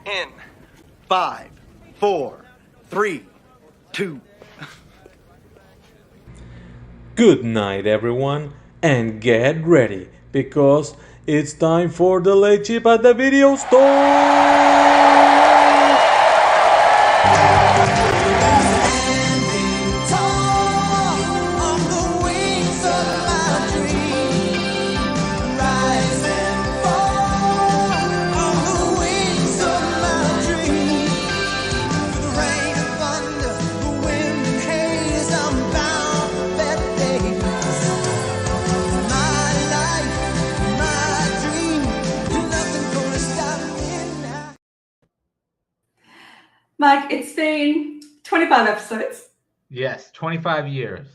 in 5, 4, 3, 2. Good night, everyone, and get ready because it's time for the late chip at the video store. Mike, it's been 25 episodes. Yes, 25 years.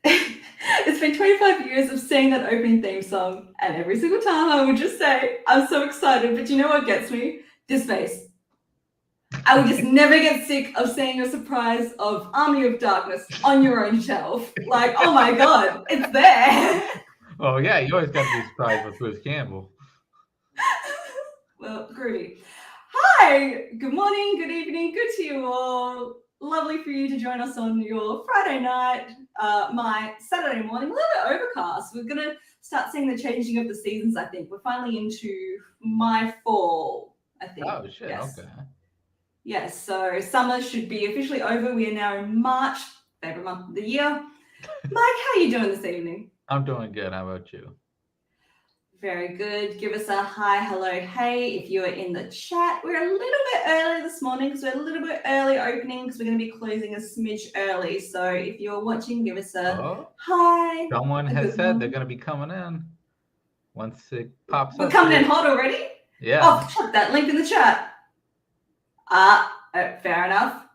It's been 25 years of singing that opening theme song, and every single time I would just say, I'm so excited, but you know what gets me? This face. I would just never get sick of seeing a surprise of Army of Darkness on your own shelf. Like, oh my god, it's there. Oh, yeah, you always got to be surprised with Bruce Campbell. Well, groovy. Hi, good morning, good evening, good to you all. Lovely for you to join us on your Friday night, my Saturday morning, a little bit overcast. We're going to start seeing the changing of the seasons, I think. We're finally into my fall, I think. Oh, shit, yes. Okay. Yes, so summer should be officially over. We are now in March, favorite month of the year. Mike, how are you doing this evening? I'm doing good. How about you? Very good. Give us a hi, hello, hey if you are in the chat. We're a little bit early this morning because we're a little bit early opening because we're going to be closing a smidge early. So if you're watching, give us a hi. Someone has said they're going to be coming in once it pops up. We're coming in hot already? Yeah. Oh, chuck that link in the chat. Fair enough.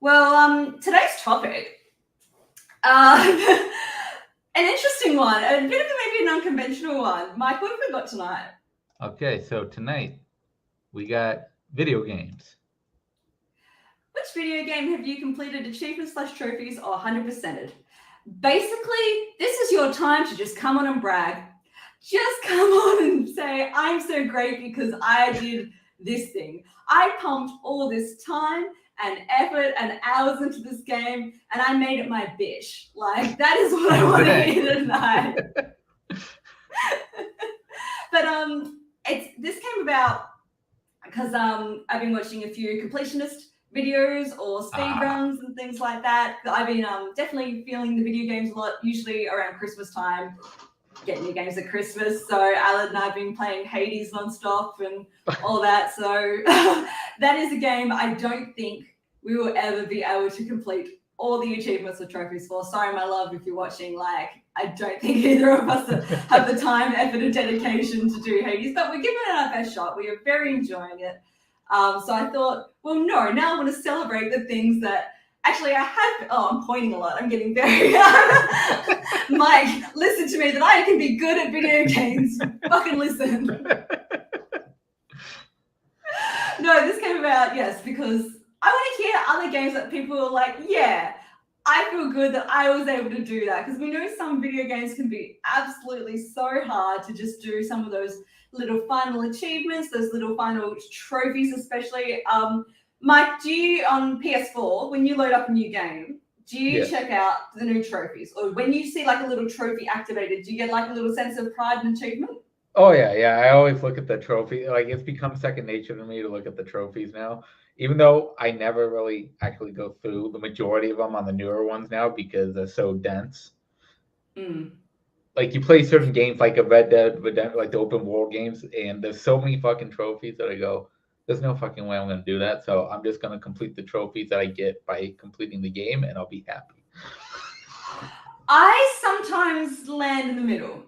Well, today's topic, an interesting one, a bit of maybe an unconventional one. Mike, what have we got tonight? Okay, so tonight we got video games. Which video game have you completed achievements/trophies or 100%ed? Basically, this is your time to just come on and brag. Just come on and say, I'm so great because I did this thing. I pumped all this time and effort and hours into this game, and I made it my bitch. Like, that is what I want to hear tonight. But this came about because I've been watching a few completionist videos or speed runs and things like that. I've been definitely feeling the video games a lot, usually around Christmas time. Get new games at Christmas. So Alan and I have been playing Hades nonstop and all that. So that is a game I don't think we will ever be able to complete all the achievements or trophies for. Sorry, my love, if you're watching, like, I don't think either of us have the time, effort, and dedication to do Hades, but we're giving it our best shot. We are very enjoying it. So I thought, well, no, now I want to celebrate the things that actually I have. Oh, I'm pointing a lot. I'm getting very Mike, listen to me, that I can be good at video games. Fucking listen. No, this came about, yes, because I want to hear other games that people are like, yeah, I feel good that I was able to do that. Because we know some video games can be absolutely so hard to just do some of those little final achievements, those little final trophies, especially. Mike, do you, on PS4, when you load up a new game, do you check out the new trophies? Or when you see like a little trophy activated, do you get like a little sense of pride and achievement? Oh, yeah. I always look at the trophy. Like, it's become second nature to me to look at the trophies now. Even though I never really actually go through the majority of them on the newer ones now because they're so dense. Like, you play certain games like a Red Dead Redemption, like the open world games, and there's so many fucking trophies that I go, there's no fucking way I'm going to do that. So I'm just going to complete the trophies that I get by completing the game, and I'll be happy. I sometimes land in the middle.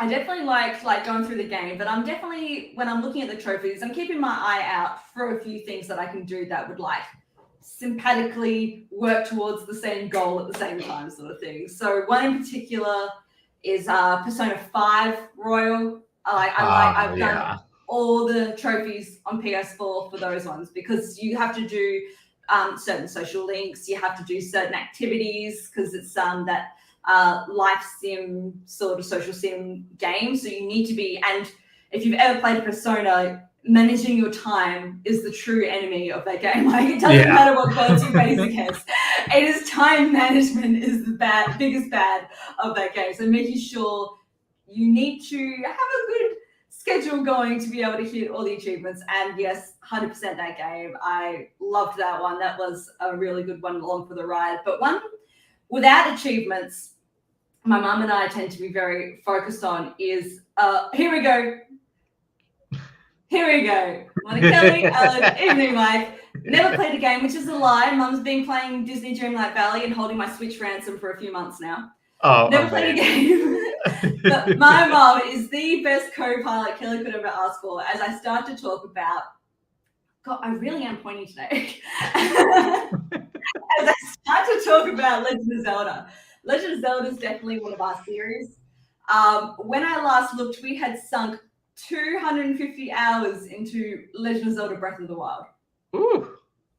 I definitely like going through the game, but I'm definitely, when I'm looking at the trophies, I'm keeping my eye out for a few things that I can do that would like sympathetically work towards the same goal at the same time, sort of thing. So one in particular is Persona 5 Royal. I've done all the trophies on PS4 for those ones because you have to do certain social links, you have to do certain activities because it's that life sim sort of social sim game. So you need to be, and if you've ever played Persona, managing your time is the true enemy of that game. Like, it doesn't matter what goals you face against. It is time management is the biggest bad of that game. So making sure you need to have a good schedule going to be able to hit all the achievements. And yes, 100% that game. I loved that one. That was a really good one along for the ride. But one without achievements, my mum and I tend to be very focused on is, here we go. Monica Kelly, Alan, evening, Mike. Never played a game, which is a lie. Mum's been playing Disney Dreamlight Valley and holding my Switch ransom for a few months now. Never played a game. But my mum is the best co-pilot Kelly could ever ask for. As I start to talk about, God, I really am pointing today. As I start to talk about Legend of Zelda. Legend of Zelda is definitely one of our series. When I last looked, we had sunk 250 hours into Legend of Zelda Breath of the Wild. Ooh.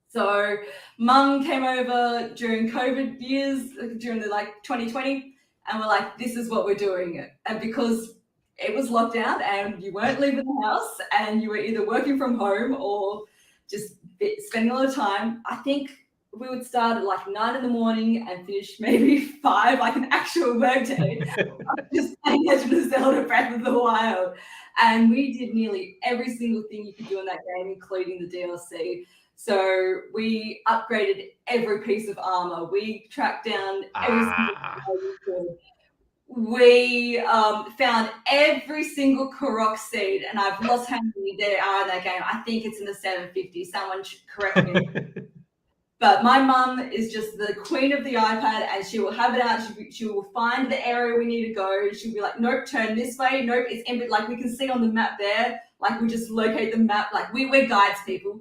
So Mum came over during COVID years, during the 2020, and we're like, this is what we're doing. And because it was lockdown and you weren't leaving the house and you were either working from home or just spending a lot of time, I think we would start at 9 in the morning and finish maybe 5, like an actual work day, just playing Legend of Zelda Breath of the Wild. And we did nearly every single thing you could do in that game, including the DLC. So we upgraded every piece of armor. We tracked down every single thing we could. We found every single Korok seed, and I've lost how many there are in that game. I think it's in the 750. Someone should correct me. But my mum is just the queen of the iPad, and she will have it out. She will find the area we need to go. She'll be like, nope, turn this way. Nope, it's empty. Like, we can see on the map there. Like, we just locate the map. Like, we're guides, people.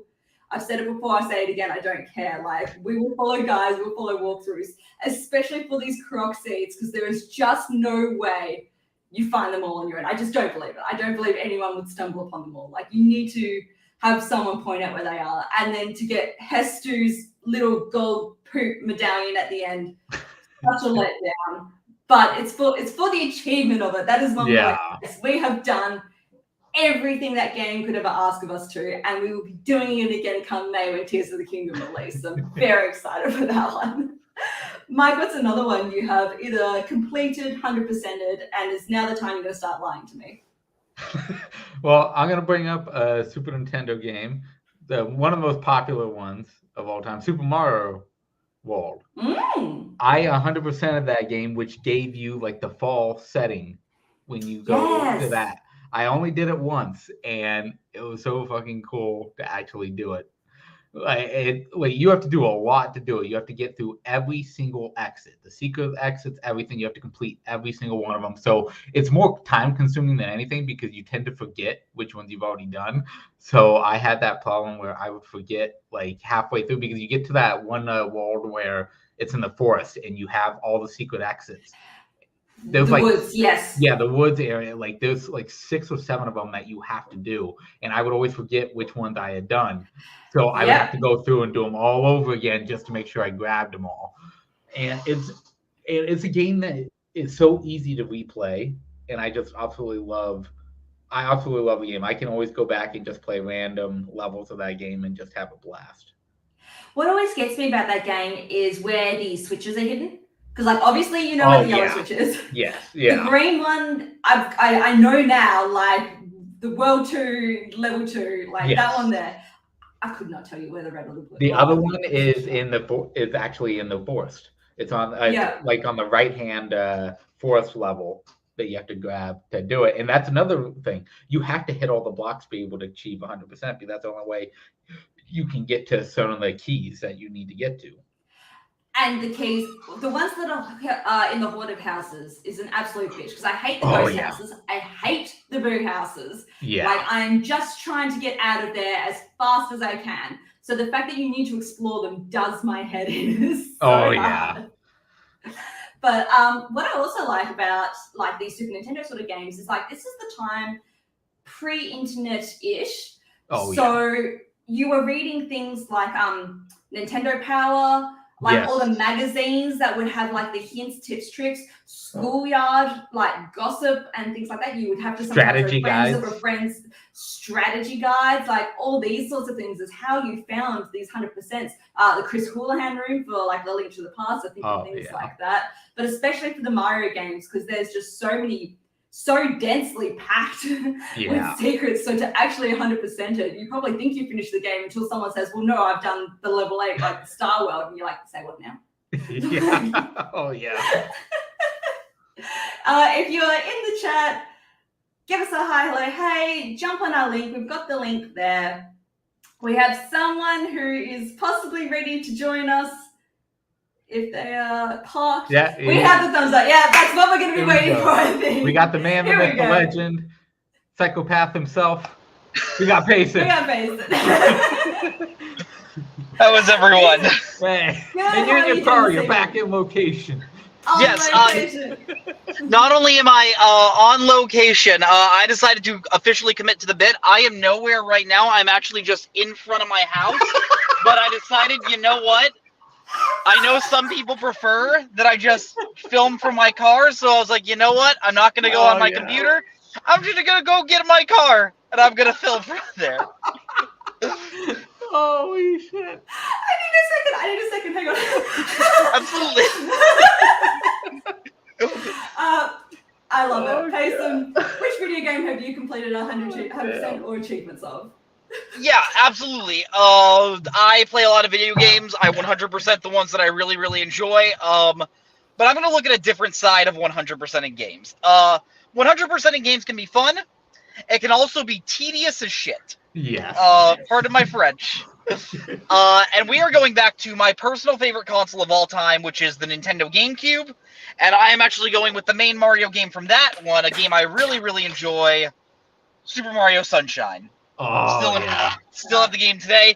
I've said it before, I say it again, I don't care. Like, we will follow guides, we'll follow walkthroughs, especially for these Korok seeds, because there is just no way you find them all on your own. I just don't believe it. I don't believe anyone would stumble upon them all. Like, you need to have someone point out where they are. And then to get Hestu's little gold poop medallion at the end, such a letdown. But it's for the achievement of it. That is one way. We have done everything that game could ever ask of us to, and we will be doing it again come May when Tears of the Kingdom release. So I'm very excited for that one. Mike, what's another one you have either completed, 100%ed, and it's now the time you're going to start lying to me? Well, I'm going to bring up a Super Nintendo game, one of the most popular ones of all time, Super Mario World. I 100% of that game, which gave you the fall setting when you go to that. I only did it once, and it was so fucking cool to actually do it. You have to do a lot to do it. You have to get through every single exit, the secret exits, everything. You have to complete every single one of them. So it's more time consuming than anything because you tend to forget which ones you've already done. So I had that problem where I would forget halfway through, because you get to that one world where it's in the forest and you have all the secret exits. There's the woods, yes. Yeah, the woods area. There's 6 or 7 of them that you have to do, and I would always forget which ones I had done. So I would have to go through and do them all over again just to make sure I grabbed them all. And it's a game that is so easy to replay, and I just absolutely love. I absolutely love the game. I can always go back and just play random levels of that game and just have a blast. What always gets me about that game is where the switches are hidden. Because obviously you know where the yellow switch is. Yes, yeah. The green one, I know now, the World 2, Level 2, that one there. I could not tell you where the red or the blue. The other one is actually in the forest. It's on on the right hand forest level that you have to grab to do it. And that's another thing. You have to hit all the blocks to be able to achieve 100%, because that's the only way you can get to some of the keys that you need to get to. And the keys, the ones that are in the haunted houses, is an absolute bitch, because I hate the ghost houses. I hate the boo houses. Yeah. I'm just trying to get out of there as fast as I can. So the fact that you need to explore them does my head in so hard. But what I also like about these Super Nintendo sort of games is this is the time pre-internet-ish. You were reading things like Nintendo Power, Like all the magazines that would have like the hints, tips, tricks, schoolyard, like gossip and things like that. You would have to sometimes Strategy friends guides. that were friends, strategy guides, like all these sorts of things is how you found these 100%. The Chris Houlihan room for like the Link to the Past, I think, and things like that. But especially for the Mario games, because there's just so densely packed with secrets. So to actually 100% it, you probably think you finished the game until someone says, well, no, I've done the level 8, like the Star World. And you're like, say what now? Oh, yeah. If you're in the chat, give us a hi, hello, hey, jump on our link. We've got the link there. We have someone who is possibly ready to join us. If they are parked, we have the thumbs up. Yeah, that's what we're going to be waiting for, I think. We got the man, the myth, the legend, psychopath himself. We got Payson. That was everyone. Hey, and you're in your car. You're back in location. Yes. Not only am I on location, I decided to officially commit to the bit. I am nowhere right now. I'm actually just in front of my house. But I decided, you know what? I know some people prefer that I just film from my car, so I was like, you know what? I'm not going to go on my computer. I'm just going to go get in my car, and I'm going to film from there. Holy shit. I need a second. Hang on. Absolutely. I love it. Payson, which video game have you completed 100% or achievements of? Yeah, absolutely. I play a lot of video games. I 100% the ones that I really, really enjoy. But I'm going to look at a different side of 100% in games. 100% in games can be fun. It can also be tedious as shit. Yes. Pardon my French. And we are going back to my personal favorite console of all time, which is the Nintendo GameCube. And I am actually going with the main Mario game from that one, a game I really, really enjoy, Super Mario Sunshine. Still have the game today.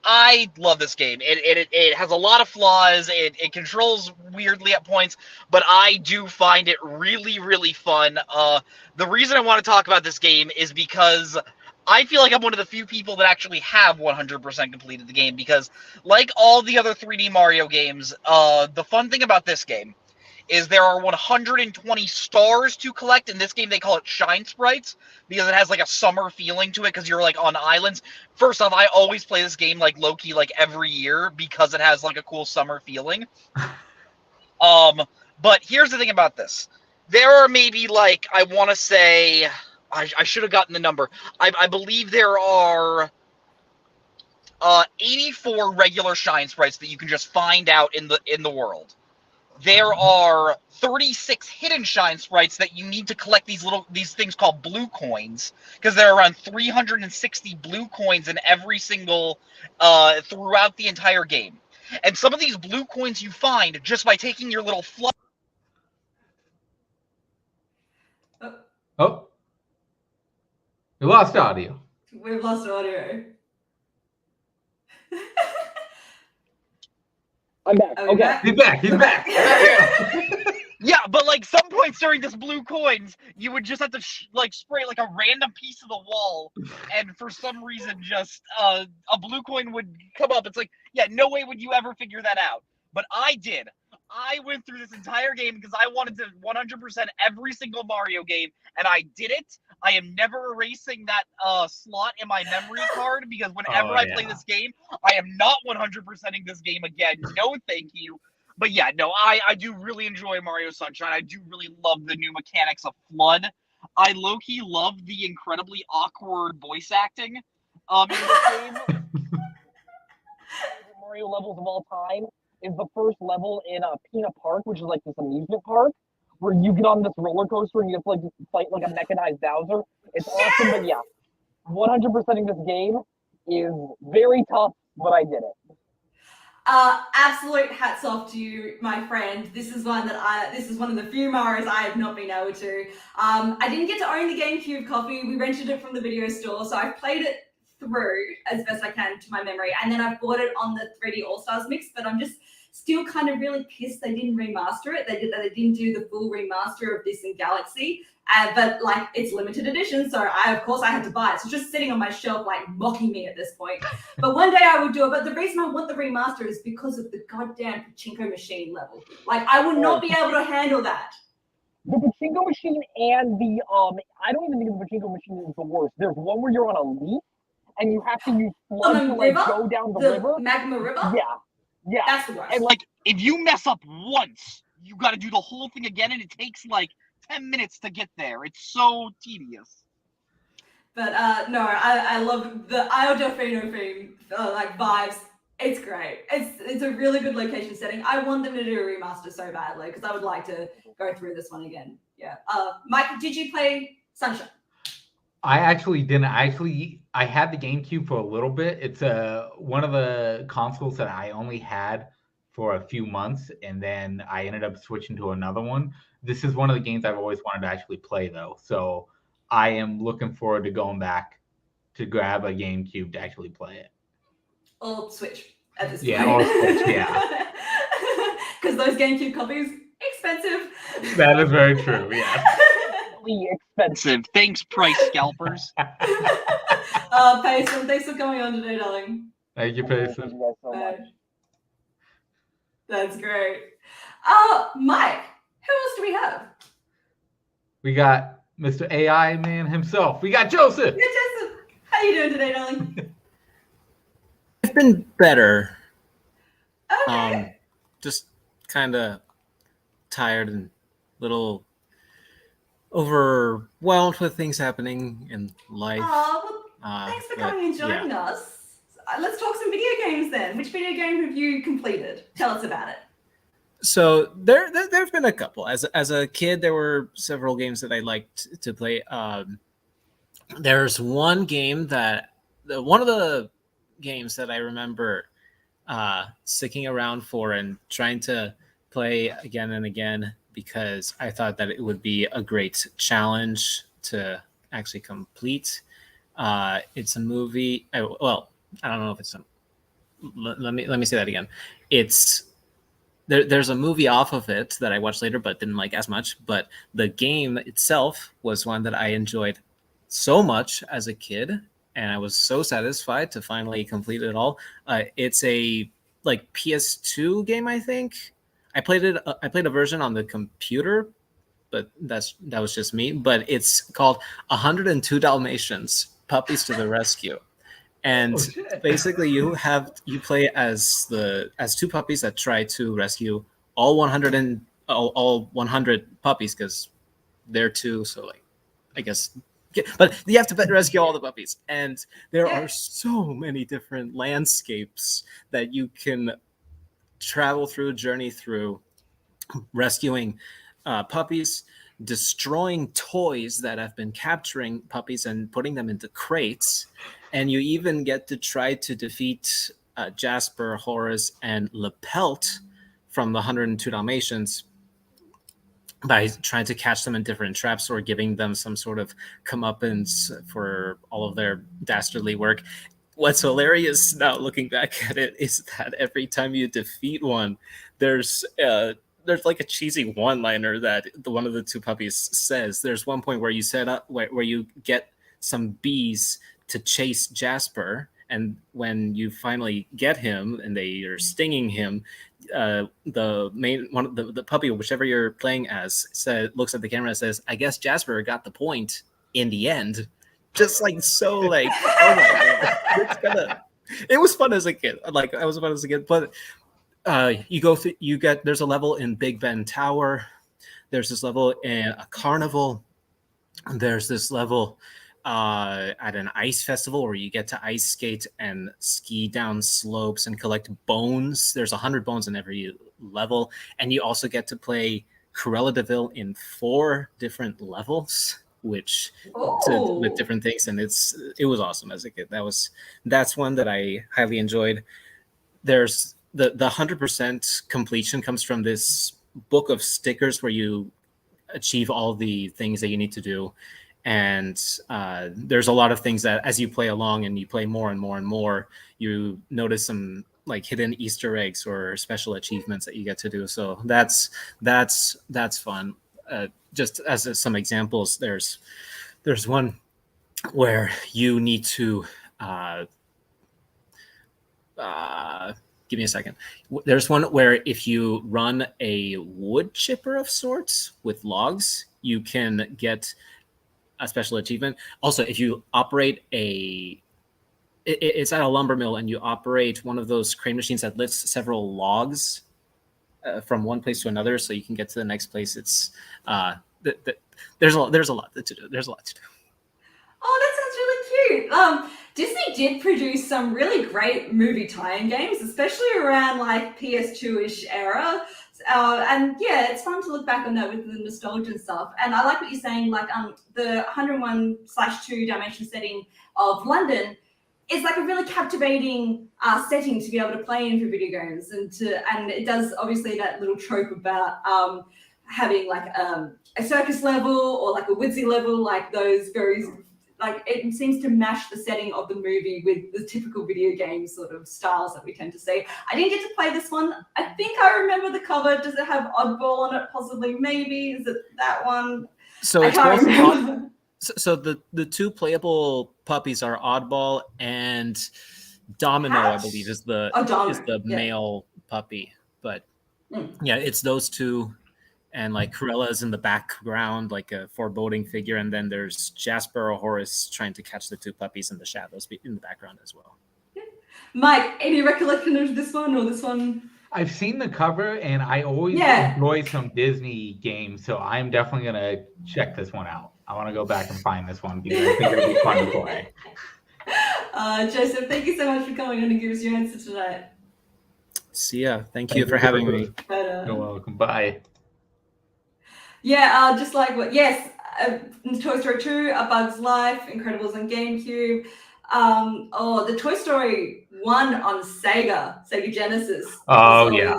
I love this game. It has a lot of flaws. It controls weirdly at points, but I do find it really, really fun. The reason I want to talk about this game is because I feel like I'm one of the few people that actually have 100% completed the game, because like all the other 3D Mario games, the fun thing about this game is there are 120 stars to collect. In this game, they call it shine sprites because it has like a summer feeling to it because you're like on islands. First off, I always play this game like low-key like every year because it has like a cool summer feeling. But here's the thing about this. There are maybe like, I want to say, I should have gotten the number. I believe there are 84 regular shine sprites that you can just find out in the world. There are 36 hidden shine sprites that you need to collect these things called blue coins, because there are around 360 blue coins in every single throughout the entire game. And some of these blue coins you find just by taking your little Oh. We lost audio. We've lost audio. I'm back. Okay. He's back. Yeah, but like some points during this blue coins, you would just have to spray like a random piece of the wall, and for some reason, just a blue coin would come up. It's like, yeah, no way would you ever figure that out. But I did. I went through this entire game because I wanted to 100% every single Mario game, and I did it. I am never erasing that slot in my memory card, because whenever I play this game, I am not 100%ing this game again. No, thank you. But yeah, no, I do really enjoy Mario Sunshine. I do really love the new mechanics of Flood. I low-key love the incredibly awkward voice acting in this game. Mario levels of all time is the first level in Peanut Park, which is like this amusement park, where you get on this roller coaster and you have to like fight like a mechanized Bowser. It's awesome, but yeah, 100%ing this game is very tough, but I did it. Absolute hats off to you, my friend. This is one of the few Marios I have not been able to. I didn't get to own the GameCube copy. We rented it from the video store, so I've played it through as best I can to my memory, and then I've bought it on the 3D All Stars mix. But I'm just Still kind of really pissed they didn't remaster it. They didn't do the full remaster of this in Galaxy. But like it's limited edition, so of course I had to buy it. So just sitting on my shelf, like mocking me at this point. But one day I will do it. But the reason I want the remaster is because of the goddamn pachinko machine level. Like I would not be able to handle that. The pachinko machine and the I don't even think the pachinko machine is the worst. There's one where you're on a leaf and you have to use flood to like go down the river. Magma River? Yeah. That's the worst. And Like if you mess up once, you got to do the whole thing again, and it takes like 10 minutes to get there. It's so tedious. But no, I love the Io Delfino theme, like vibes. It's great. It's a really good location setting. I want them to do a remaster so badly because I would like to go through this one again. Yeah. Mike, did you play Sunshine? I actually didn't. I had the GameCube for a little bit. It's one of the consoles that I only had for a few months, and then I ended up switching to another one. This is one of the games I've always wanted to actually play, though. So I am looking forward to going back to grab a GameCube to actually play it. Or Switch at this point. Yeah, or Switch, yeah. Because those GameCube copies, expensive. That is very true, yeah. really expensive. Thanks, price scalpers. Payson, thanks for coming on today, darling. Thank you, Thank Payson. you guys so much. That's great. Mike, who else do we have? We got Mr. AI man himself. We got Joseph. Yeah, Joseph. How you doing today, darling? I've been better. Okay. Just kind of tired and little overwhelmed with things happening in life. Well, thanks for coming and joining us. Let's talk some video games then. Which video game have you completed? Tell us about it. So there've been a couple. As a kid, there were several games that I liked to play. There's one game one of the games that I remember sticking around for and trying to play again and again because I thought that it would be a great challenge to actually complete. It's a movie. Well, I don't know if it's let me say that again. It's there's a movie off of it that I watched later but didn't like as much, but the game itself was one that I enjoyed so much as a kid, and I was so satisfied to finally complete it all. It's a like PS2 game, I think. I played a version on the computer, but that was just me. But it's called 102 Dalmatians: Puppies to the Rescue. And basically, you play as two puppies that try to rescue all 100 puppies because they're two. So like, I guess, but you have to rescue all the puppies. And there are so many different landscapes that you can travel through, journey through, rescuing puppies, destroying toys that have been capturing puppies and putting them into crates. And you even get to try to defeat Jasper, Horace, and Lepelt from the 102 Dalmatians by trying to catch them in different traps or giving them some sort of comeuppance for all of their dastardly work. What's hilarious now looking back at it is that every time you defeat one, there's like a cheesy one-liner that one of the two puppies says. There's one point where you set up where you get some bees to chase Jasper, and when you finally get him and they are stinging him, the main one, the puppy, whichever you're playing as, looks at the camera and says, "I guess Jasper got the point in the end." Just like so, like, oh my god, it was fun as a kid. Like I was fun as a kid, but you go through, there's a level in Big Ben Tower. There's this level in a carnival. There's this level at an ice festival where you get to ice skate and ski down slopes and collect bones. There's 100 bones in every level. And you also get to play Cruella de Vil in 4 different levels, with different things. And it was awesome as a kid. That's one that I highly enjoyed. There's the 100% completion comes from this book of stickers where you achieve all the things that you need to do. And there's a lot of things that as you play along and you play more and more and more, you notice some like hidden Easter eggs or special achievements that you get to do. So that's fun. Just as some examples, there's one where you need to give me a second. There's one where if you run a wood chipper of sorts with logs, you can get a special achievement. Also, if you operate it's at a lumber mill and you operate one of those crane machines that lifts several logs from one place to another, so you can get to the next place. It's there's a lot to do. There's a lot to do. Oh, that sounds really cute. Disney did produce some really great movie tie-in games, especially around like PS2-ish era. And yeah, it's fun to look back on that with the nostalgia and stuff. And I like what you're saying, like the 101/2 dimension setting of London is like a really captivating setting to be able to play in for video games, and it does obviously that little trope about having like a circus level or like a woodsy level, like those very like it seems to match the setting of the movie with the typical video game sort of styles that we tend to see. I didn't get to play this one. I think I remember the cover. Does it have Oddball on it? Possibly, maybe. Is it that one? So I it's can't both remember. So the two playable puppies are Oddball and Domino, I believe, is the male puppy. But yeah, it's those two, and like Cruella is in the background, like a foreboding figure, and then there's Jasper or Horace trying to catch the two puppies in the shadows in the background as well. Mike, any recollection of this one or this one? I've seen the cover, and I always enjoy some Disney games, so I'm definitely gonna check this one out. I want to go back and find this one because I think it'll be fun to play. Joseph, thank you so much for coming on and giving us your answer tonight. See ya. Thank you for having me. You're welcome. Bye. Yeah, just like what? Yes, Toy Story 2, A Bug's Life, Incredibles on GameCube. The Toy Story 1 on Sega Genesis. Oh yeah.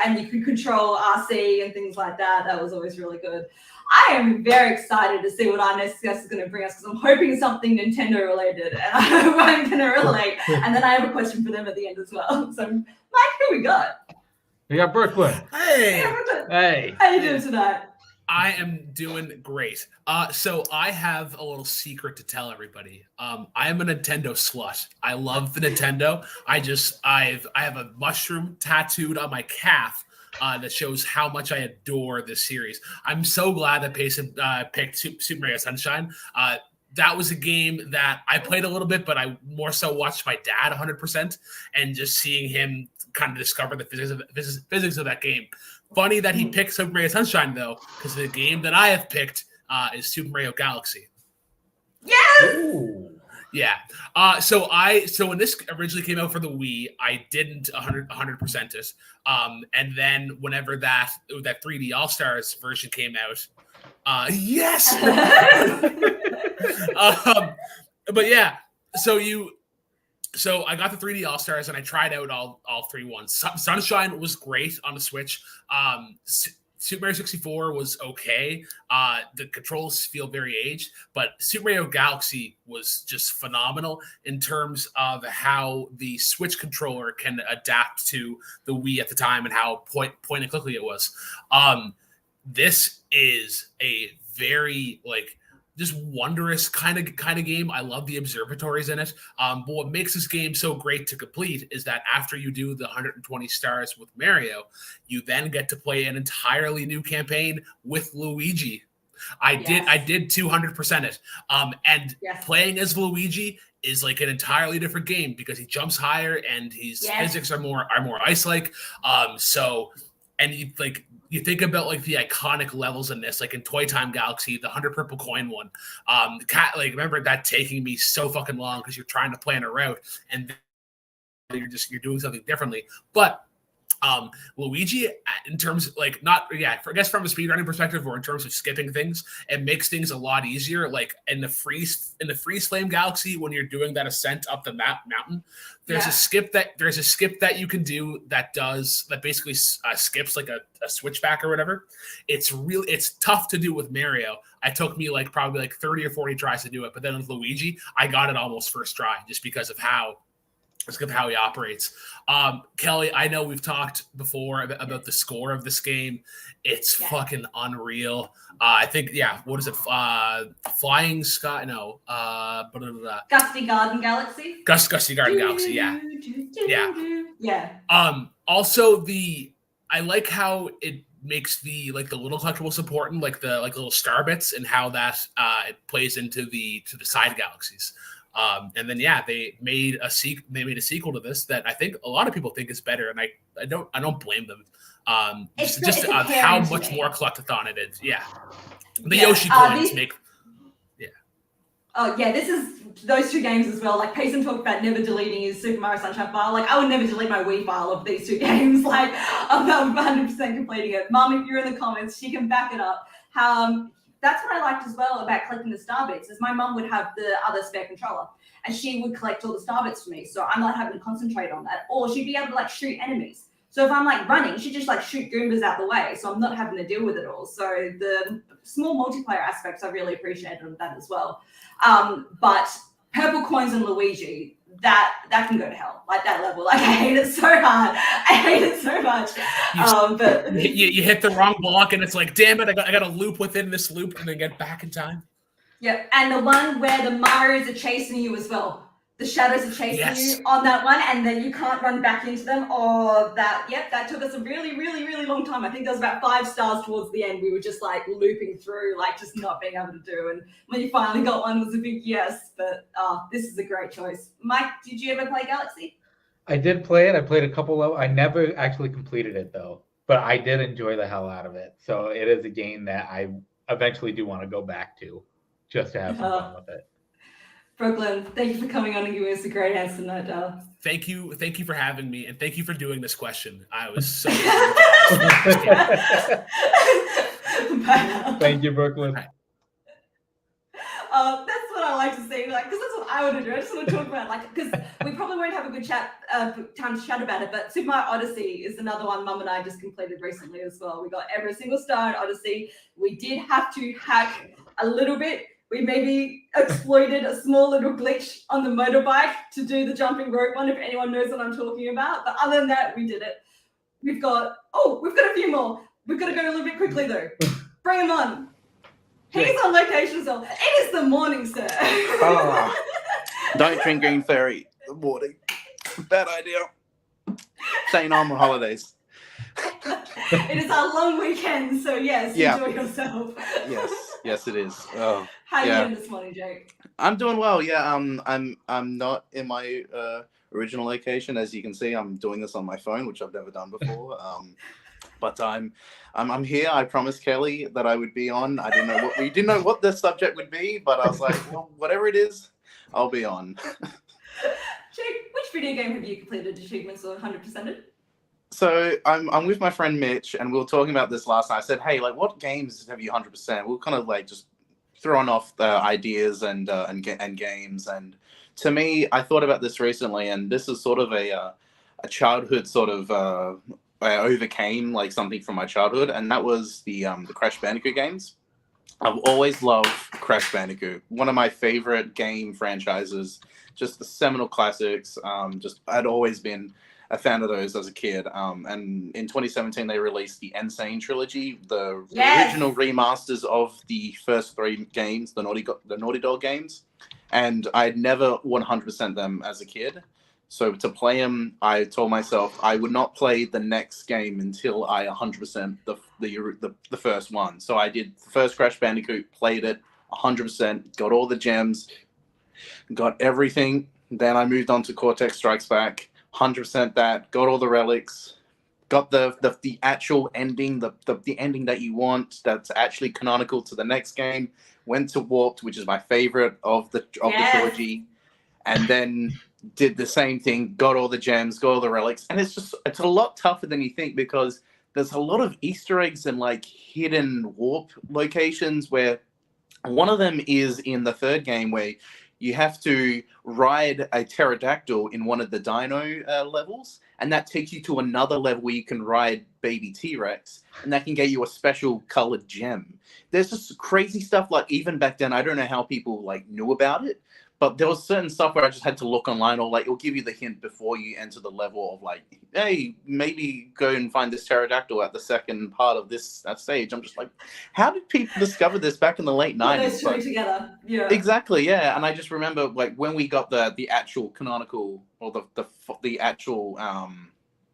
And you could control RC and things like that. That was always really good. I am very excited to see what our next guest is going to bring us because I'm hoping something Nintendo related, and I hope I'm going to relate. And then I have a question for them at the end as well. So, Mike, who we got? We got Brooklyn. Hey. Hey. How you doing tonight? I am doing great. So I have a little secret to tell everybody. I am a Nintendo slut. I love the Nintendo. I have a mushroom tattooed on my calf that shows how much I adore this series. I'm so glad that Payson picked Super Mario Sunshine. That was a game that I played a little bit, but I more so watched my dad 100%, and just seeing him kind of discover the physics of that game. Funny that he picked Super Mario Sunshine, though, because the game that I have picked is Super Mario Galaxy. Yes! Ooh. Yeah. So when this originally came out for the Wii, I didn't 100% it. And then whenever that 3D All Stars version came out, yes. But yeah, so I got the 3D All Stars and I tried out all three ones. Sunshine was great on the Switch. Super Mario 64 was okay. The controls feel very aged, but Super Mario Galaxy was just phenomenal in terms of how the Switch controller can adapt to the Wii at the time and how point and clickly it was. This is a very just wondrous kind of game. I love the observatories in it. But what makes this game so great to complete is that after you do the 120 stars with Mario, you then get to play an entirely new campaign with Luigi. I did 200% it. Playing as Luigi is like an entirely different game because he jumps higher and his physics are more ice-like. You think about like the iconic levels in this, like in Toy Time Galaxy, the 100 purple coin one. Remember that taking me so fucking long because you're trying to plan a route and you're doing something differently. But Luigi, in terms I guess from a speedrunning perspective or in terms of skipping things, it makes things a lot easier. Like in the freeze flame galaxy, when you're doing that ascent up the mountain, there's a skip that you can do that basically skips like a switchback or whatever. It's tough to do with Mario. It took me probably 30 or 40 tries to do it, but then with Luigi, I got it almost first try just because of how Just of how he operates. Kelly, I know we've talked before about the score of this game. It's fucking unreal. I think, what is it? Flying Sky? No. Gusty Garden Galaxy. Gusty Garden Galaxy, yeah. Also, I like how it makes the little collectibles important, like the little star bits, and how that it plays into the side galaxies. And then they made a sequel to this that I think a lot of people think is better, and I don't blame them. Just how much more collectathon it is. Yeah. The Yoshi coins make. Oh yeah, this is those two games as well. Like Payson talked about never deleting his Super Mario Sunshine file. Like I would never delete my Wii file of these two games. Like I'm 100% completing it. Mom, if you're in the comments, she can back it up. That's what I liked as well about collecting the star bits, is my mum would have the other spare controller and she would collect all the star bits for me. So I'm not having to concentrate on that. Or she'd be able to shoot enemies. So if I'm running, she'd just shoot Goombas out the way. So I'm not having to deal with it all. So the small multiplayer aspects I really appreciated of that as well. But purple coins and Luigi, that can go to hell. That level. I hate it so hard. I hate it so much. But you hit the wrong block and it's like, damn it, I got to loop within this loop and then get back in time. Yeah, and the one where the Marios are chasing you as well. The shadows are chasing you on that one, and then you can't run back into them. Oh, that took us a really, really, really long time. I think there was about 5 stars towards the end. We were just looping through, just not being able to do. And when you finally got one, it was a big yes. But this is a great choice. Mike, did you ever play Galaxy? I did play it. I played a couple of. I never actually completed it though, but I did enjoy the hell out of it. So it is a game that I eventually do want to go back to, just to have some fun with it. Brooklyn, thank you for coming on and giving us a great answer tonight, darling. Thank you for having me, and thank you for doing this question. I was so Thank you, Brooklyn. That's what I like to say, because that's what I want to do. I just want to talk about, because we probably won't have a good time to chat about it, but Super Mario Odyssey is another one Mum and I just completed recently as well. We got every single star in Odyssey. We did have to hack a little bit. We maybe exploited a small little glitch on the motorbike to do the jumping rope one, if anyone knows what I'm talking about. But other than that, we did it. We've got a few more. We've got to go a little bit quickly, though. Bring him on. He's on location, so it is the morning, sir. Don't drink Green Fairy in the morning. Bad idea. Staying on holidays. It is our long weekend, so yes, enjoy yourself. Yes, it is. Oh, how are you doing this morning, Jake? I'm doing well. Yeah, I'm not in my original location. As you can see, I'm doing this on my phone, which I've never done before. But I'm here. I promised Kelly that I would be on. We didn't know what the subject would be, but I was like, well, whatever it is, I'll be on. Jake, which video game have you completed achievements or 100%ed? So I'm with my friend Mitch, and we were talking about this last night. I said, hey, what games have you 100%? We're kind of just throwing off the ideas and games. And to me, I thought about this recently, and this is sort of a childhood sort of I overcame something from my childhood, and that was the Crash Bandicoot games. I've always loved Crash Bandicoot, one of my favorite game franchises, just the seminal classics. I'd always been a fan of those as a kid. And in 2017, they released the Insane trilogy, the original remasters of the first 3 games, the Naughty Dog games. And I'd never 100% them as a kid. So to play them, I told myself I would not play the next game until I 100% the first one. So I did the first Crash Bandicoot, played it 100%, got all the gems, got everything. Then I moved on to Cortex Strikes Back, 100% that, got all the relics, got the actual ending, the ending that you want, that's actually canonical to the next game. Went to Warped, which is my favorite of the trilogy, and then did the same thing, got all the gems, got all the relics. And it's a lot tougher than you think, because there's a lot of Easter eggs and hidden warp locations, where one of them is in the third game, where you have to ride a pterodactyl in one of the dino levels, and that takes you to another level where you can ride baby T-Rex, and that can get you a special colored gem. There's just crazy stuff, like even back then, I don't know how people like knew about it, but there was certain stuff where I just had to look online, or like it'll give you the hint before you enter the level of like, hey, maybe go and find this pterodactyl at the second part of this that stage. I'm just like, how did people discover this back in the late Put 90s? those two together. Yeah. Exactly, yeah. And I just remember like when we got the actual canonical, or the actual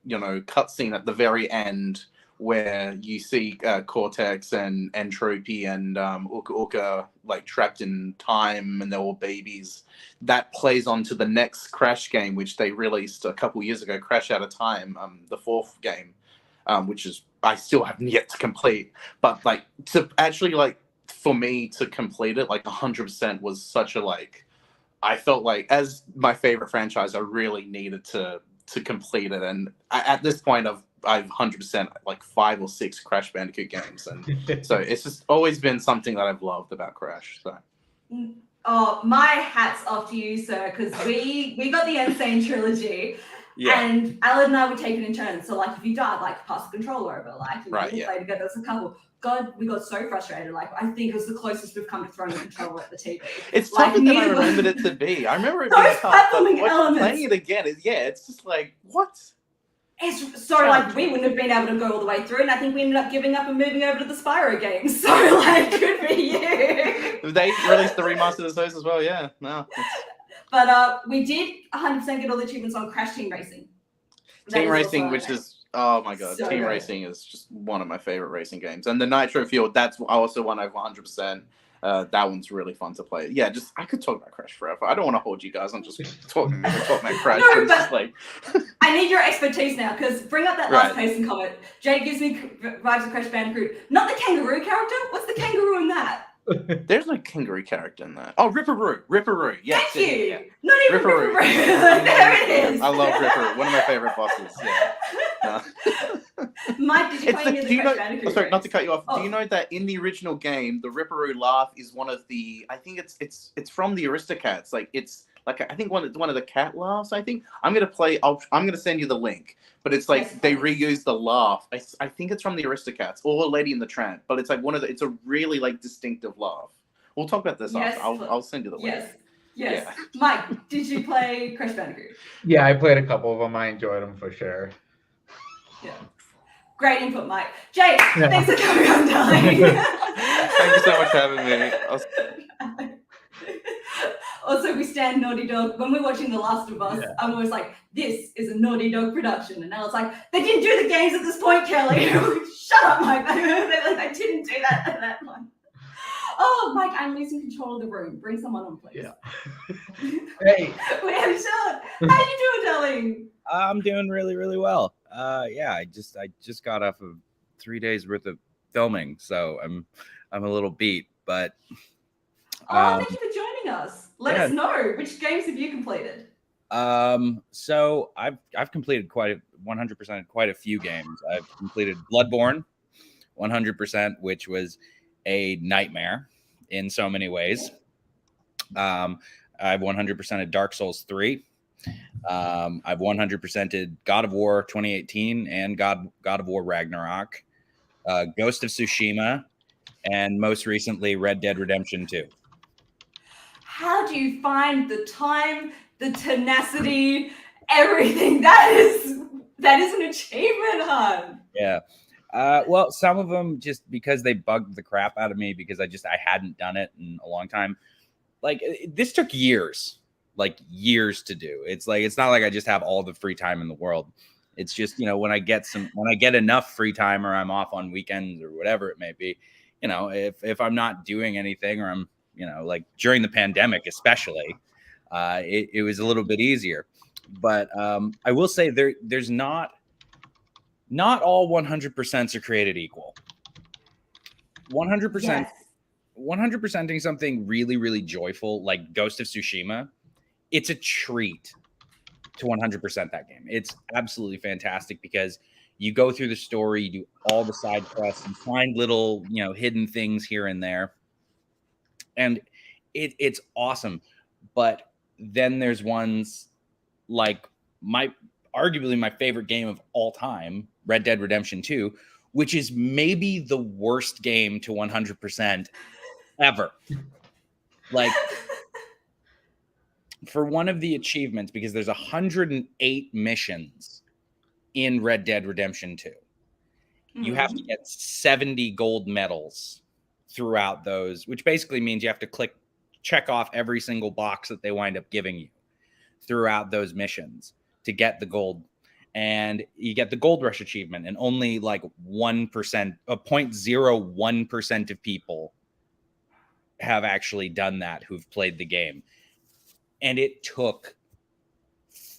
cutscene at the very end, where you see Cortex and Entropy and Uka Uka like trapped in time, and they're all babies. That plays on to the next Crash game, which they released a couple years ago, Crash Out of Time, the fourth game, which is I still haven't yet to complete. But like to actually like for me to complete it like 100% was such a like. I felt like as my favorite franchise, I really needed to complete it, and at this point, I've 100% like 5 or 6 Crash Bandicoot games, and so it's just always been something that I've loved about Crash. So. Oh, my hat's off to you, sir, because we got the Insane trilogy, and Alan and I were taking in turns. So like, if you died, like pass the controller over, like we'll play together as a couple. God, we got so frustrated. Like, I think it was the closest we've come to throwing a controller at the TV. It's tougher than I remembered it to be. I remember it being tough, but playing it again is it's just like what? It's so like we wouldn't have been able to go all the way through, and I think we ended up giving up and moving over to the Spyro games. So like, could be you. They released the remastered of those as well. Yeah, no. But we did 100% get all the achievements on Crash Team Racing. Team Racing, which is oh my god, so Team good. Racing is just one of my favorite racing games, and the Nitro Fuel, that's also one I've 100%. That one's really fun to play. Yeah, just I could talk about Crash forever. I don't want to hold you guys. I'm just talking about Crash. No, but just like I need your expertise now, because bring up that last Payson comment. Jay gives me vibes of Crash Bandicoot. Not the kangaroo character. What's the kangaroo in that? There's no kangaroo character in that. Oh, Ripperoo. Yes. Thank you. Yeah. Not even Ripperoo. There it is. I love Ripperoo. One of my favorite bosses. Yeah. No. Mike, did you play any of the Crash Bandicoot? Sorry, not to cut you off. Do you know that in the original game, the Ripperoo laugh is one of the? I think it's from the Aristocats. Like it's like I think one of the cat laughs. I think I'm gonna send you the link. But it's like they reuse the laugh. I think it's from the Aristocats or Lady in the Tramp. But it's like it's a really like distinctive laugh. We'll talk about this after. I'll send you the link. Yes. Yeah. Mike, did you play Crash Bandicoot? Yeah, I played a couple of them. I enjoyed them for sure. Yeah. Great input, Mike. Jay, thanks for coming on, darling. Thank you so much for having me. Also, we stand Naughty Dog. When we're watching The Last of Us, I'm always like, this is a Naughty Dog production. And now it's like, they didn't do the games at this point, Kelly. Shut up, Mike. They didn't do that one. Oh, Mike, I'm losing control of the room. Bring someone on, please. Yeah. Hey. We have Sean. How you doing, darling? I'm doing really, really well. I just got off of 3 days worth of filming, so I'm a little beat, but thank you for joining us. Let us know, which games have you completed? So I've completed 100% quite a few games. I've completed Bloodborne 100%, which was a nightmare in so many ways. I've 100%ed Dark Souls 3. I've 100%ed God of War 2018 and God of War Ragnarok, Ghost of Tsushima, and most recently Red Dead Redemption 2. How do you find the time, the tenacity, everything? That is an achievement, hon. Yeah. Well, some of them just because they bugged the crap out of me because I hadn't done it in a long time. Like this took years to do. It's not like I just have all the free time in the world. It's just, when I get enough free time or I'm off on weekends or whatever it may be, if I'm not doing anything or I'm, like during the pandemic, especially, it was a little bit easier, but I will say there's not all 100% are created equal. 100%, 100%ing something really, really joyful like Ghost of Tsushima. It's a treat to 100% that game. It's absolutely fantastic because you go through the story, you do all the side quests, and find little, hidden things here and there. And it's awesome. But then there's ones like arguably my favorite game of all time, Red Dead Redemption 2, which is maybe the worst game to 100% ever. Like, for one of the achievements, because there's 108 missions in Red Dead Redemption 2. You have to get 70 gold medals throughout those, which basically means you have to check off every single box that they wind up giving you throughout those missions to get the gold. And you get the Gold Rush achievement, and only like 1%, 0.01% of people have actually done that who've played the game. And it took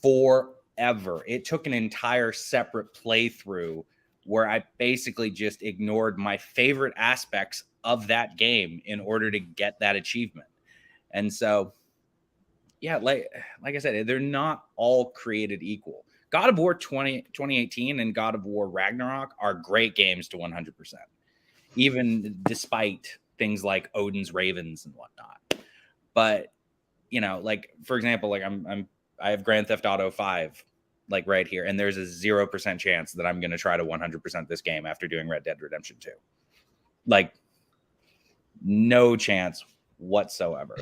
forever. It took an entire separate playthrough where I basically just ignored my favorite aspects of that game in order to get that achievement. And so, yeah, like I said, they're not all created equal. God of War 2018 and God of War Ragnarok are great games to 100%, even despite things like Odin's Ravens and whatnot. But, you know, like, for example, like I have Grand Theft Auto 5 like right here, and there's a 0% chance that I'm going to try to 100% this game after doing Red Dead Redemption 2. Like, no chance whatsoever.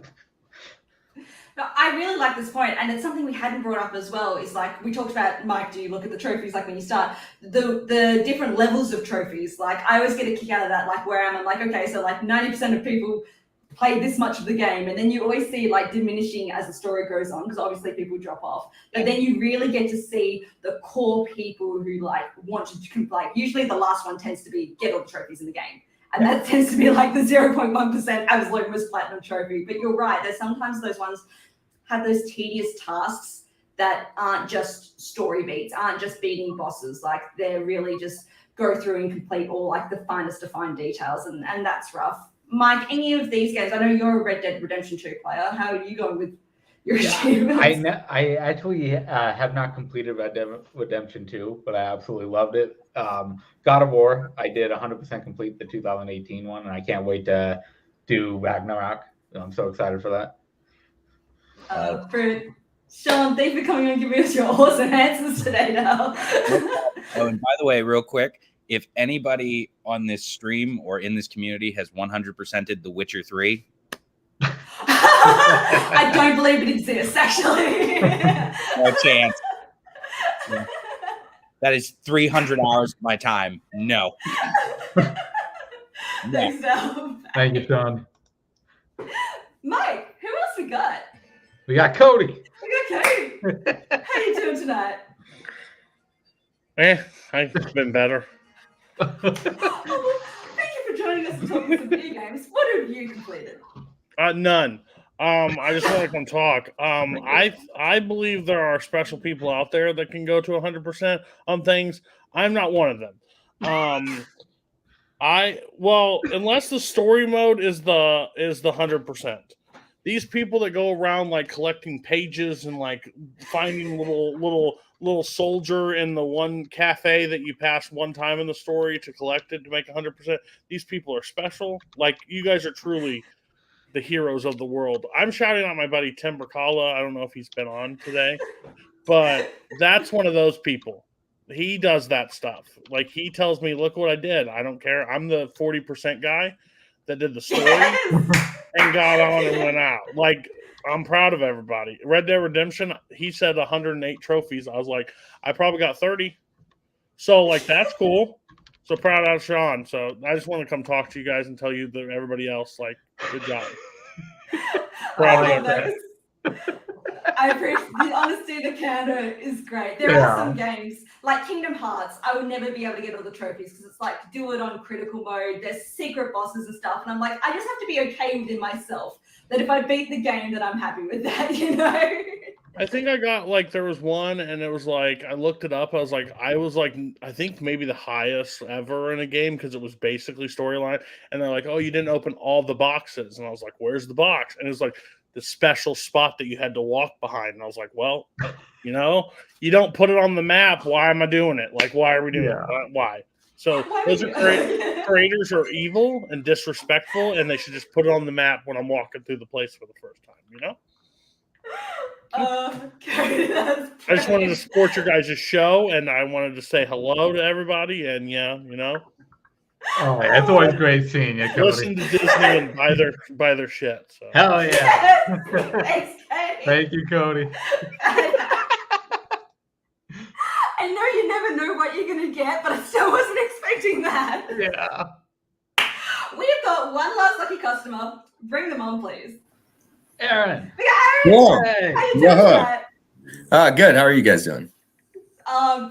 No, I really like this point, and it's something we hadn't brought up as well. Is like we talked about, Mike. Do you look at the trophies like when you start the different levels of trophies? Like I always get a kick out of that. Like where I'm like, okay, so like 90% of people play this much of the game, and then you always see like diminishing as the story goes on because obviously people drop off. But then you really get to see the core people who like want to like. Usually the last one tends to be get all the trophies in the game. And that tends to be like the 0.1% absolute most platinum trophy. But you're right, there's sometimes those ones have those tedious tasks that aren't just story beats, aren't just beating bosses. Like they're really just go through and complete all like the finest to fine details. And that's rough. Mike, any of these games, I know you're a Red Dead Redemption 2 player. How are you going with your achievements? I actually have not completed Red Dead Redemption 2, but I absolutely loved it. God of War, I did 100% complete the 2018 one, and I can't wait to do Ragnarok. I'm so excited for that. For Sean, thank you for coming on and giving us your awesome answers today now. Oh, and by the way, real quick, if anybody on this stream or in this community has 100%ed The Witcher 3, I don't believe it exists, actually. no chance. Yeah. That is 300 hours of my time. No. Thanks, Del. Thank you, Sean. Mike, who else we got? We got Cody. We got Cody. How you doing tonight? I've been better. Oh, well, thank you for joining us and talking some video games. What have you completed? None. I just want to come talk. I believe there are special people out there that can go to 100% on things. I'm not one of them. Unless the story mode is the 100%. These people that go around like collecting pages and like finding little soldier in the one cafe that you pass one time in the story to collect it to make 100%. These people are special. Like you guys are truly the heroes of the world. I'm shouting out my buddy Tim Bercala. I don't know if he's been on today, but that's one of those people. He does that stuff. Like he tells me, look what I did. I don't care. I'm the 40% guy that did the story and got on and went out. Like I'm proud of everybody. Red Dead Redemption, he said 108 trophies. I was like, I probably got 30. So like, that's cool. So proud of Sean. So I just want to come talk to you guys and tell you that everybody else, like, good job. Proud of that. I appreciate the honesty, the candor is great. There are some games like Kingdom Hearts. I would never be able to get all the trophies because it's like do it on critical mode. There's secret bosses and stuff, and I'm like, I just have to be okay within myself that if I beat the game, that I'm happy with that. You know. I think I got like there was one, and it was like I looked it up. I was like I think maybe the highest ever in a game because it was basically storyline. And they're like, oh, you didn't open all the boxes, and I was like, where's the box? And it was like the special spot that you had to walk behind. And I was like, well, you know, you don't put it on the map. Why am I doing it? Like, why are we doing it? Why? So those creators are evil and disrespectful, and they should just put it on the map when I'm walking through the place for the first time. You know. Okay, that's I just wanted to support your guys' show, and I wanted to say hello to everybody. And yeah, Oh, it's always great seeing you, Cody. listen to Disney and buy their shit. So. Hell yeah! Thanks, Cody. Thank you, Cody. I know you never know what you're gonna get, but I still wasn't expecting that. Yeah. We've got one last lucky customer. Bring them on, please. Aaron. We got Aaron. Yeah. How you doing Yeah. tonight? Good. How are you guys doing?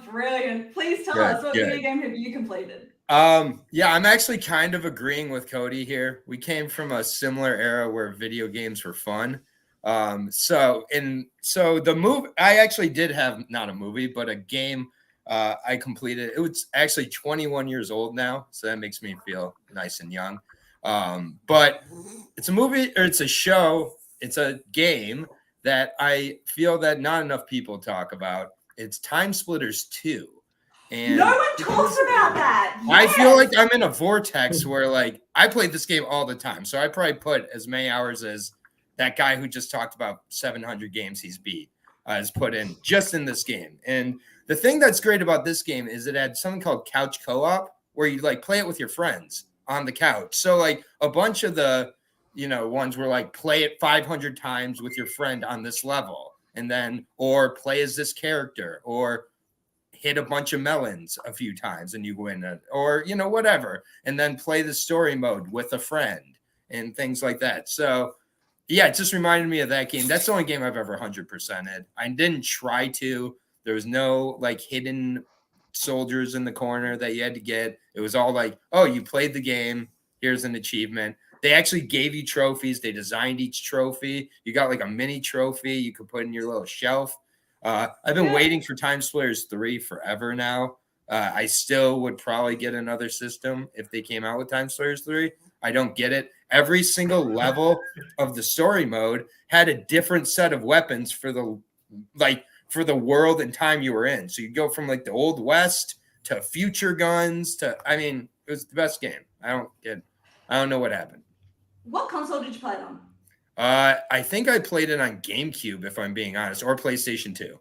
Brilliant. Please tell Good, us, what good. video game have you completed? Yeah, I'm actually kind of agreeing with Cody here. We came from a similar era where video games were fun. So the movie, I actually did have not a movie, but a game I completed. It was actually 21 years old now, so that makes me feel nice and young. But it's a movie, or it's a show, it's a game that I feel that not enough people talk about. It's Time Splitters 2. And no one talks about that. I Yes. feel like I'm in a vortex where, like, I played this game all the time. So I probably put as many hours as that guy who just talked about 700 games he's beat has put in just in this game. And the thing that's great about this game is it had something called couch co-op, where you like play it with your friends on the couch. So like a bunch of the, ones were like play it 500 times with your friend on this level, and then, or play as this character, or hit a bunch of melons a few times and you win it, or, whatever. And then play the story mode with a friend and things like that. So yeah, it just reminded me of that game. That's the only game I've ever 100%ed. I didn't try to. There was no like hidden soldiers in the corner that you had to get. It was all like, oh, you played the game. Here's an achievement. They actually gave you trophies. They designed each trophy. You got like a mini trophy you could put in your little shelf. I've been waiting for Time Splitters 3 forever now. I still would probably get another system if they came out with Time Splitters 3. I don't get it. Every single level of the story mode had a different set of weapons for the world and time you were in. So you go from like the Old West to future guns to, it was the best game. I don't know what happened. What console did you play it on? I think I played it on GameCube, if I'm being honest, or PlayStation 2.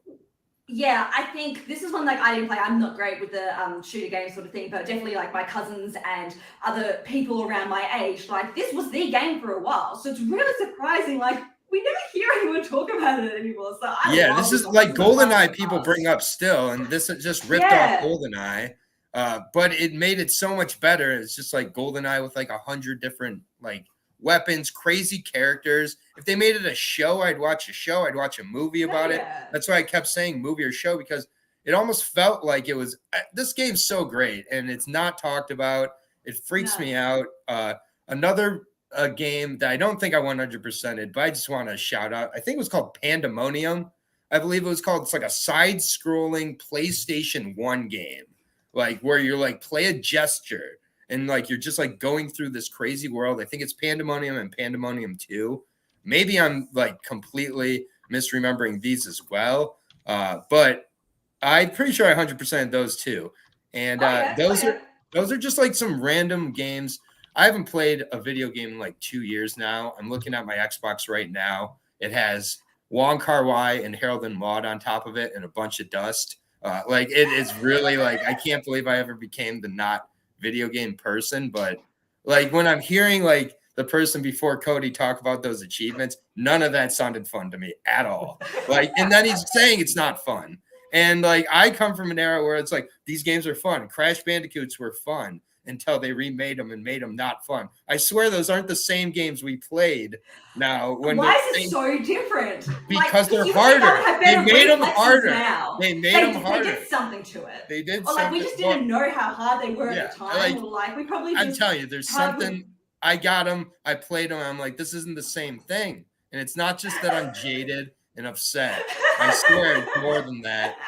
Yeah, I think this is one like I didn't play. I'm not great with the shooter game sort of thing, but definitely like my cousins and other people around my age, like this was their game for a while. So it's really surprising. Like we never hear anyone talk about it anymore. So this is like GoldenEye people bring up still, and this is just ripped off GoldenEye. But it made it so much better. It's just like GoldenEye with like 100 different like weapons, crazy characters. If they made it a show, I'd watch a show. I'd watch a movie about it. That's why I kept saying movie or show, because it almost felt like it was, this game's so great and it's not talked about. It freaks me out. Another game that I don't think I 100%ed, but I just want to shout out. I think it was called Pandemonium. I believe it was called. It's like a side-scrolling PlayStation 1 game, like where you're like play a gesture. And like you're just like going through this crazy world. I think it's Pandemonium and Pandemonium 2. Maybe I'm like completely misremembering these as well. But I'm pretty sure I 100% those two. And those are just like some random games. I haven't played a video game in like 2 years now. I'm looking at my Xbox right now. It has Wong Kar-wai and Harold and Maude on top of it and a bunch of dust. Like it is really like, I can't believe I ever became the not video game person. But like when I'm hearing like the person before Cody talk about those achievements, none of that sounded fun to me at all. Like, and then he's saying it's not fun. And like I come from an era where it's like these games are fun. Crash Bandicoots were fun until they remade them and made them not fun. I swear those aren't the same games we played now. Why is it so different? Because like, they're harder. They made them harder. Now. They made them harder. They did something to it. They did. Or like we just didn't know how hard they were at the time. Like we probably. I'm telling you, there's something. I got them. I played them. I'm like, this isn't the same thing. And it's not just that I'm jaded and upset. I swear it's more than that.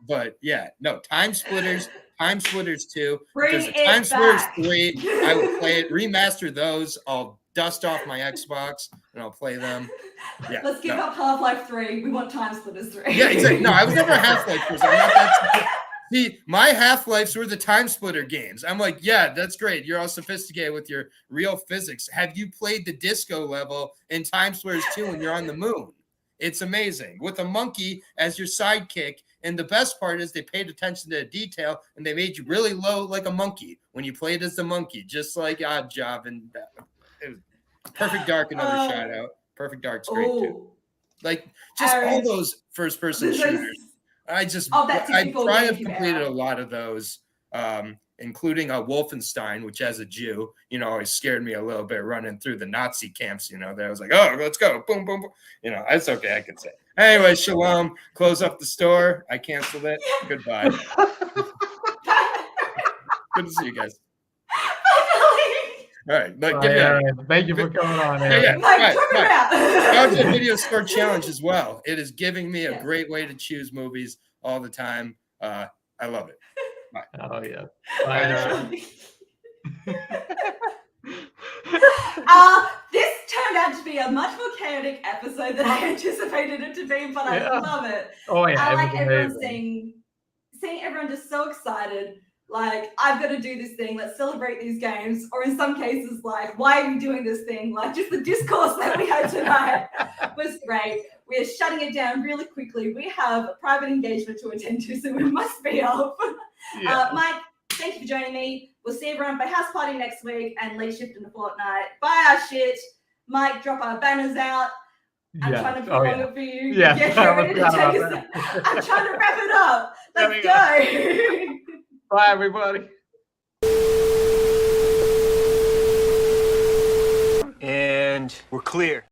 But yeah, no, Time Splitters 2. Because Time Splitters 3, I will play it, remaster those. I'll dust off my Xbox and I'll play them. Yeah. Let's give up Half-Life 3. We want Time Splitters 3. Yeah, exactly. No, I was never a Half-Life person. I'm not that. See, my Half-Lives were the Time Splitter games. I'm like, yeah, that's great. You're all sophisticated with your real physics. Have you played the disco level in Time Splitters 2 when you're on the moon? It's amazing with a monkey as your sidekick. And the best part is they paid attention to detail and they made you really low like a monkey when you played as the monkey, just like Odd Job. And it was Perfect Dark, another shout out. Perfect Dark's great too. Like just all those first person shooters. I tried to completed a lot of those, including Wolfenstein, which as a Jew, always scared me a little bit running through the Nazi camps. That I was like, oh, let's go, boom, boom, boom. It's okay, I can say. Anyway, shalom. Close up the store. I canceled it. Goodbye. Good to see you guys. All right, thank you for coming on. That's a video store challenge as well. It is giving me a great way to choose movies all the time. I love it. Bye. Oh yeah. This turned out to be a much more chaotic episode than I anticipated it to be, but I love it. Oh yeah, I like everyone seeing everyone just so excited. Like, I've got to do this thing. Let's celebrate these games. Or in some cases, like, why are we doing this thing? Like, just the discourse that we had tonight was great. We are shutting it down really quickly. We have a private engagement to attend to, so we must be off. Mike, thank you for joining me. We'll see everyone for House Party next week and late shift in the fortnight. Buy our shit. Mike, drop our banners out. I'm trying to promote it for you. Yes. I'm trying to wrap it up. Let's go. Bye, everybody. And we're clear.